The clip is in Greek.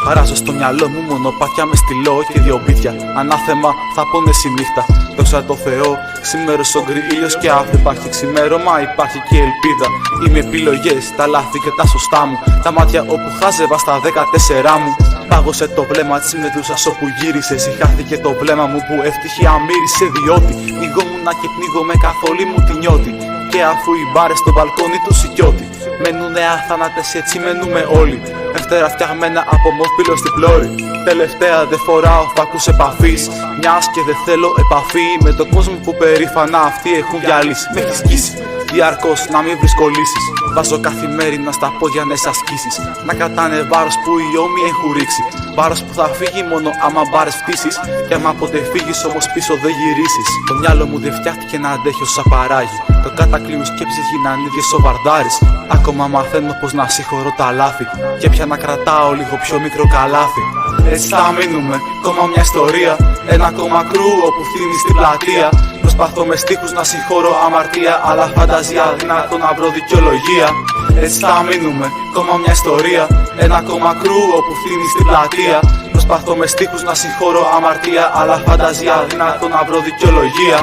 Χαράζω στο μυαλό μου μονοπάτια με στυλό και δύο μπίτια. Ανάθεμα θα πόνες η νύχτα. Δόξα τω Θεώ, ξημέρωσε ο ήλιος και αν δεν υπάρχει ξημέρωμα υπάρχει και ελπίδα. Είμαι επιλογές, τα λάθη και τα σωστά μου. Τα μάτια όπου χάζευα στα 14 μου. Πάγωσε το βλέμμα της Μεδούσας όπου γύρισες. Συχάθηκε το βλέμμα μου που ευτυχία μύρισε. Διότι πνιγόμουνα και πνίγομαι καθ' όλη μου τη νιώτη. Και αφού οι μπάρες στο μπαλκόνι του Σικιώτη μένουνε αθάνατες, έτσι μένουμε όλοι. Ευτέρα φτιαγμένα από μόσπυλο στην πλώρη. Τελευταία δεν φοράω φάκους επαφής, μιας και δεν θέλω επαφή με τον κόσμο που περήφανα αυτοί έχουν διαλύσει. Με έχει σκίσει διαρκώς να μην βρίσκω λύσεις. Βάζω καθημερινά στα πόδια νέες ασκήσεις. Να κρατάνε βάρος που οι ώμοι έχουν ρίξει. Βάρος που θα φύγει μόνο άμα μπάρες φτύσεις. Και άμα ποτέ φύγεις όμως πίσω δεν γυρίσεις. Το μυαλό μου δεν φτιάχτηκε να αντέχει όσα παράγει. Το κατακλείου σκέψεις γίναν ίδιες ο βαρδάρης. Ακόμα μαθαίνω πως να συγχωρώ τα λάθη. Και πια να κρατάω λίγο πιο μικρό καλάθι. Έτσι θα μείνουμε, ακόμα μια ιστορία. Ένα ακόμα κρού όπου φτύνει στην πλατεία. Προσπαθώ με στίχους να συγχωρώ αμαρτία. Αλλά φανταζία αδύνατο να βρω δικαιολογία. Έτσι θα μείνουμε, ακόμα μια ιστορία. Ένα ακόμα κρού όπου φτύνει στην πλατεία. Προσπαθώ με στίχους να συγχωρώ αμαρτία. Αλλά φανταζία αδύνατο να βρω δικαιολογία.